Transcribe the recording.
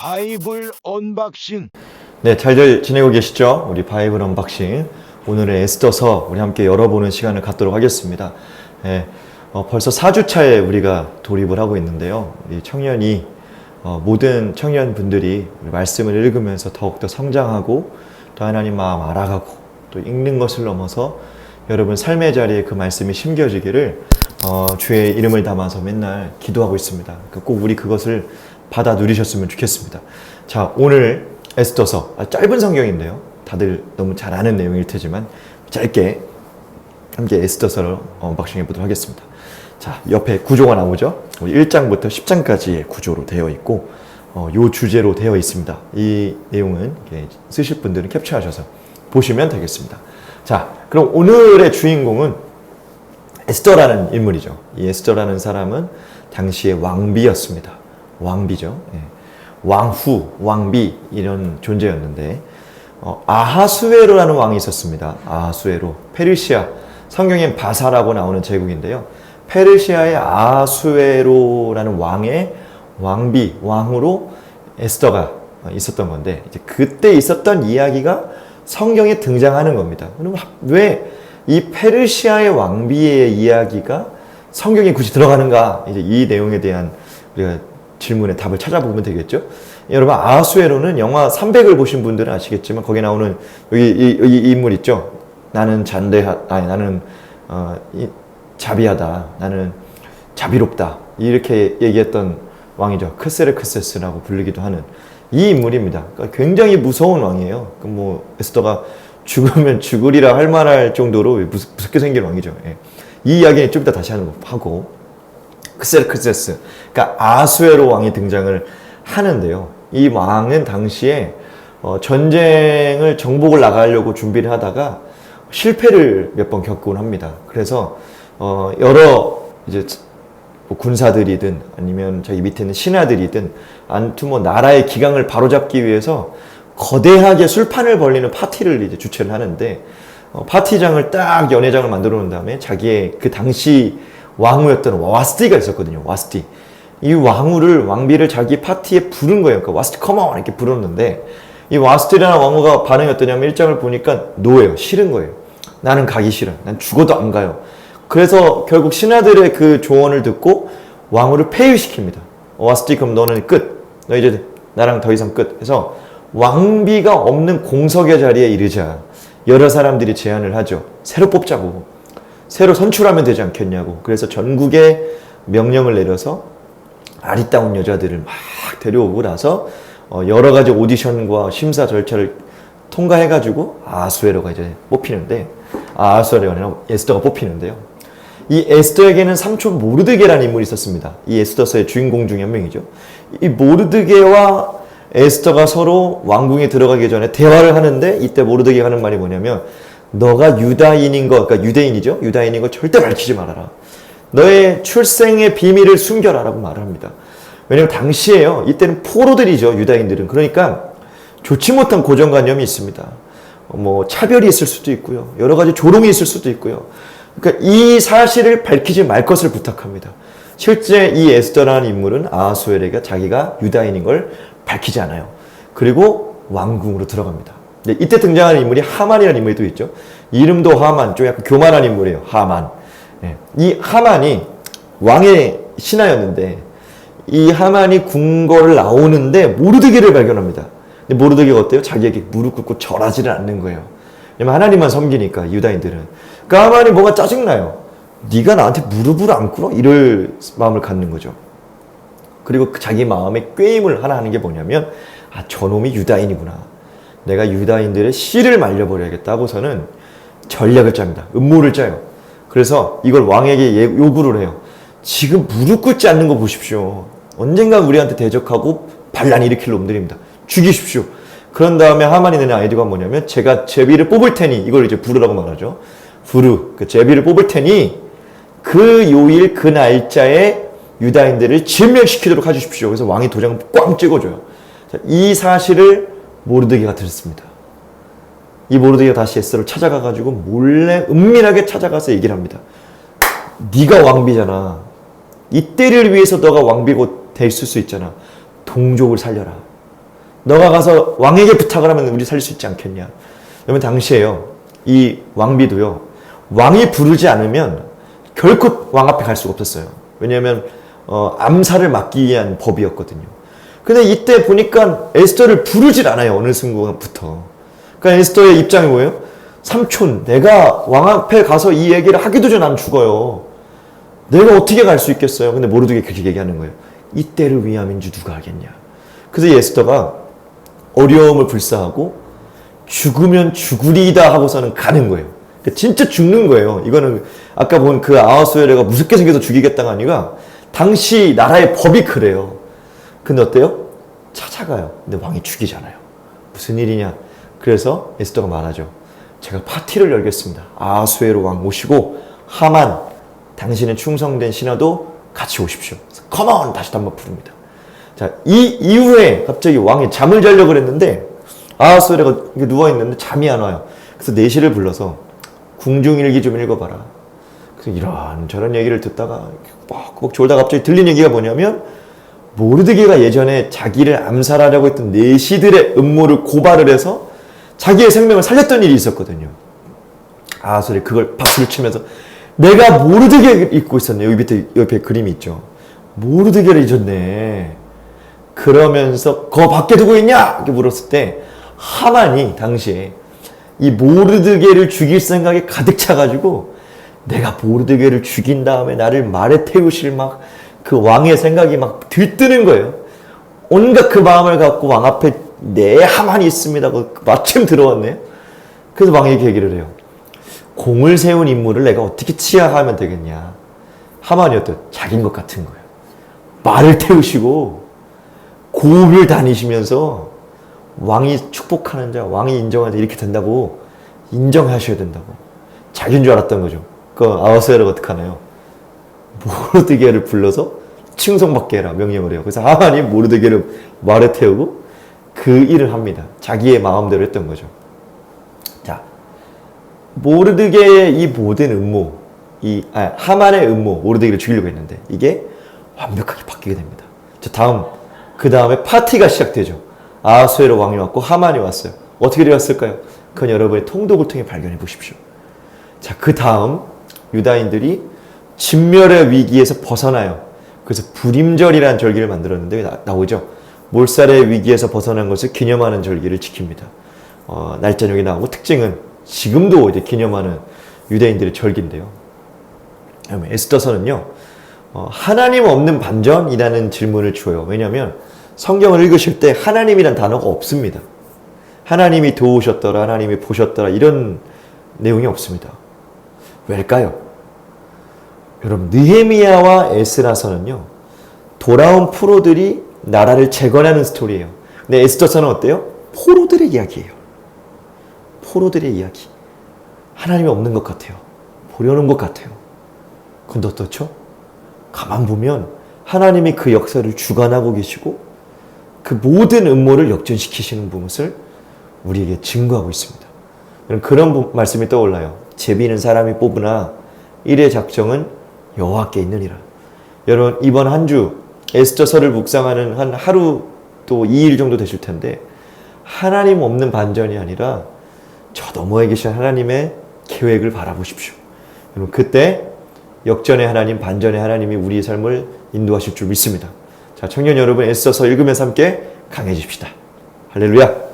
바이블 언박싱. 네, 잘들 지내고 계시죠? 우리 바이블 언박싱. 오늘의 에스더서 우리 함께 열어보는 시간을 갖도록 하겠습니다. 네, 벌써 4주차에 우리가 돌입을 하고 있는데요. 이 청년이, 모든 청년분들이 말씀을 읽으면서 더욱더 성장하고 또 하나님 마음 알아가고 또 읽는 것을 넘어서 여러분 삶의 자리에 그 말씀이 심겨지기를 주의 이름을 담아서 맨날 기도하고 있습니다. 꼭 우리 그것을 받아 누리셨으면 좋겠습니다. 자, 오늘 에스더서 짧은 성경인데요. 다들 너무 잘 아는 내용일 테지만 짧게 함께 에스더서를 언박싱해 보도록 하겠습니다. 자, 옆에 구조가 나오죠. 1장부터 10장까지의 구조로 되어 있고 요 주제로 되어 있습니다. 이 내용은 쓰실 분들은 캡처하셔서 보시면 되겠습니다. 자, 그럼 오늘의 주인공은 에스더라는 인물이죠. 이 에스더라는 사람은 당시의 왕비였습니다. 왕비죠. 예. 왕후, 왕비 이런 존재였는데 아하수에로라는 왕이 있었습니다. 아하수에로, 페르시아, 성경엔 바사라고 나오는 제국인데요. 페르시아의 아하수에로라는 왕의 왕비, 왕으로 에스더가 있었던 건데 이제 그때 있었던 이야기가 성경에 등장하는 겁니다. 그럼 왜 이 페르시아의 왕비의 이야기가 성경에 굳이 들어가는가? 이제 이 내용에 대한 우리가 질문에 답을 찾아보면 되겠죠. 여러분, 아하수에로는 영화 300을 보신 분들은 아시겠지만 거기 나오는 이 인물 있죠. 나는 나는 자비하다, 나는 자비롭다 이렇게 얘기했던 왕이죠. 크세르크세스라고 불리기도 하는 이 인물입니다. 그러니까 굉장히 무서운 왕이에요. 뭐 에스더가 죽으면 죽으리라 할 만할 정도로 무섭게 생긴 왕이죠. 예. 이 이야기는 좀 이따 다시 하고 크세르크세스, 그러니까 아하수에로 왕이 등장을 하는데요. 이 왕은 당시에 전쟁을 정복을 나가려고 준비를 하다가 실패를 몇 번 겪곤 합니다. 그래서 여러 이제 뭐 군사들이든 아니면 자기 밑에 있는 신하들이든 아무튼 뭐 나라의 기강을 바로잡기 위해서 거대하게 술판을 벌리는 파티를 이제 주최를 하는데 파티장을 딱 연회장을 만들어 놓은 다음에 자기의 그 당시 왕후였던 와스티가 있었거든요. 와스티. 이 왕비를 자기 파티에 부른 거예요. 그러니까 와스티 컴온 이렇게 부르는데 이 와스티라는 왕후가 반응이 어떠냐면 일장을 보니까 노예요. 싫은 거예요. 나는 가기 싫어. 난 죽어도 안 가요. 그래서 결국 신하들의 그 조언을 듣고 왕후를 폐위시킵니다. 와스티, 그럼 너는 끝. 너 이제 나랑 더 이상 끝. 해서 왕비가 없는 공석의 자리에 이르자 여러 사람들이 제안을 하죠. 새로 뽑자고. 새로 선출하면 되지 않겠냐고. 그래서 전국에 명령을 내려서 아리따운 여자들을 막 데려오고 나서 여러 가지 오디션과 심사 절차를 통과해가지고 아하수에로가 이제 뽑히는데, 아하수에로가 아니라 에스더가 뽑히는데요. 이 에스더에게는 삼촌 모르드게라는 인물이 있었습니다. 이 에스더서의 주인공 중에 한 명이죠. 이 모르드게와 에스더가 서로 왕궁에 들어가기 전에 대화를 하는데 이때 모르드게가 하는 말이 뭐냐면 너가 유다인인 거, 그러니까 유대인이죠. 유다인인 거 절대 밝히지 말아라. 너의 출생의 비밀을 숨겨라 라고 말을 합니다. 왜냐면 당시에요. 이때는 포로들이죠. 유다인들은. 그러니까 좋지 못한 고정관념이 있습니다. 뭐 차별이 있을 수도 있고요. 여러 가지 조롱이 있을 수도 있고요. 그러니까 이 사실을 밝히지 말 것을 부탁합니다. 실제 이 에스더라는 인물은 아하수에로가 자기가 유다인인 걸 밝히지 않아요. 그리고 왕궁으로 들어갑니다. 이때 등장하는 인물이 하만이라는 인물이 또 있죠. 이름도 하만, 좀 약간 교만한 인물이에요. 하만. 이 하만이 왕의 신하였는데 이 하만이 궁궐을 나오는데 모르드게를 발견합니다. 근데 모르드게가 어때요? 자기에게 무릎 꿇고 절하지를 않는 거예요. 왜냐면 하나님만 섬기니까 유다인들은. 그러니까 하만이 뭐가 짜증나요. 네가 나한테 무릎을 안 꿇어? 이럴 마음을 갖는 거죠. 그리고 자기 마음에 꾀임을 하나 하는 게 뭐냐면 저놈이 유다인이구나. 내가 유다인들의 씨를 말려버려야겠다 하고서는 전략을 짭니다. 음모를 짜요. 그래서 이걸 왕에게 요구를 해요. 지금 무릎 꿇지 않는 거 보십시오. 언젠가 우리한테 대적하고 반란 일으킬 놈들입니다. 죽이십시오. 그런 다음에 하만이 내는 아이디어가 뭐냐면 제가 제비를 뽑을 테니, 이걸 이제 부르라고 말하죠. 그 제비를 뽑을 테니 그 요일 그 날짜에 유다인들을 진멸시키도록 해주십시오. 그래서 왕이 도장을 꽝 찍어줘요. 자, 이 사실을 모르드게가 들었습니다. 이 모르드게가 다시 에스더를 찾아가가지고 몰래 은밀하게 찾아가서 얘기를 합니다. 네가 왕비잖아. 이때를 위해서 너가 왕비고 될 수 있잖아. 동족을 살려라. 너가 가서 왕에게 부탁을 하면 우리 살릴 수 있지 않겠냐. 여러분 당시에요. 이 왕비도요. 왕이 부르지 않으면 결코 왕 앞에 갈 수가 없었어요. 왜냐하면 암살을 막기 위한 법이었거든요. 근데 이때 보니까 에스더를 부르질 않아요. 어느 순간부터. 그러니까 에스더의 입장이 뭐예요? 삼촌, 내가 왕 앞에 가서 이 얘기를 하기도 전에 난 죽어요. 내가 어떻게 갈 수 있겠어요? 근데 모르드게 그렇게 얘기하는 거예요. 이때를 위함인 줄 누가 알겠냐. 그래서 에스더가 어려움을 불사하고 죽으면 죽으리다 하고서는 가는 거예요. 그러니까 진짜 죽는 거예요. 이거는 아까 본 그 아하수에르가 무섭게 생겨서 죽이겠다가 아니라 당시 나라의 법이 그래요. 근데 어때요? 찾아가요. 근데 왕이 죽이잖아요. 무슨 일이냐? 그래서 에스더가 말하죠. 제가 파티를 열겠습니다. 아하수에르 왕 모시고 하만, 당신은 충성된 신하도 같이 오십시오. 컴온! 다시 한번 부릅니다. 자, 이 이후에 갑자기 왕이 잠을 자려고 그랬는데 아하수에르가 누워있는데 잠이 안 와요. 그래서 내시를 불러서 궁중일기 좀 읽어봐라. 그래서 이런 저런 얘기를 듣다가 꼭 졸다 갑자기 들린 얘기가 뭐냐면 모르드게가 예전에 자기를 암살하려고 했던 내시들의 음모를 고발을 해서 자기의 생명을 살렸던 일이 있었거든요. 아하수에르 그걸 박수를 치면서 내가 모르드게를 잊고 있었네. 여기 밑에 옆에 그림이 있죠. 모르드게를 잊었네. 그러면서 거 밖에 두고 있냐? 이렇게 물었을 때 하만이 당시에 이 모르드게를 죽일 생각에 가득 차가지고 내가 모르드게를 죽인 다음에 나를 말에 태우실 막 그 왕의 생각이 막 들뜨는 거예요. 온갖 그 마음을 갖고 왕 앞에 내 하만이 있습니다. 마침 들어왔네. 그래서 왕이 이렇게 얘기를 해요. 공을 세운 인물을 내가 어떻게 치하하면 되겠냐. 하만이었던 자기인 것 같은 거예요. 말을 태우시고 고을 다니시면서 왕이 축복하는 자, 왕이 인정하는 자 이렇게 된다고 인정하셔야 된다고. 자기인 줄 알았던 거죠. 그 아하수에르가 어떻게 하나요? 모르드게를 불러서 칭송받게 해라 명령을 해요. 그래서 하만이 모르드게를 말에 태우고 그 일을 합니다. 자기의 마음대로 했던 거죠. 자, 모르드게의 이 모든 음모, 하만의 음모, 모르드게를 죽이려고 했는데 이게 완벽하게 바뀌게 됩니다. 자, 그 다음에 파티가 시작되죠. 아하수에르 왕이 왔고 하만이 왔어요. 어떻게 되었을까요? 그건 여러분의 통독을 통해 발견해 보십시오. 자, 그 다음 유다인들이 진멸의 위기에서 벗어나요. 그래서 불임절이라는 절기를 만들었는데 나오죠. 몰살의 위기에서 벗어난 것을 기념하는 절기를 지킵니다. 날짜는 여기 나오고 특징은 지금도 이제 기념하는 유대인들의 절기인데요. 에스더서는요. 하나님 없는 반전이라는 질문을 줘요. 왜냐하면 성경을 읽으실 때 하나님이란 단어가 없습니다. 하나님이 도우셨더라, 하나님이 보셨더라 이런 내용이 없습니다. 왜일까요? 여러분 느헤미야와 에스라서는요. 돌아온 포로들이 나라를 재건하는 스토리예요. 근데 에스더서는 어때요? 포로들의 이야기예요. 포로들의 이야기. 하나님이 없는 것 같아요. 보려는 것 같아요. 근데 어떻죠? 가만 보면 하나님이 그 역사를 주관하고 계시고 그 모든 음모를 역전시키시는 것을 우리에게 증거하고 있습니다. 그런 말씀이 떠올라요. 제비는 사람이 뽑으나 일의 작정은 여호와께 있느니라. 여러분 이번 한 주 에스더서를 묵상하는 한 하루 또 2일 정도 되실 텐데 하나님 없는 반전이 아니라 저 너머에 계신 하나님의 계획을 바라보십시오. 여러분 그때 역전의 하나님, 반전의 하나님이 우리의 삶을 인도하실 줄 믿습니다. 자, 청년 여러분 에스더서 읽으면서 함께 강해집시다. 할렐루야.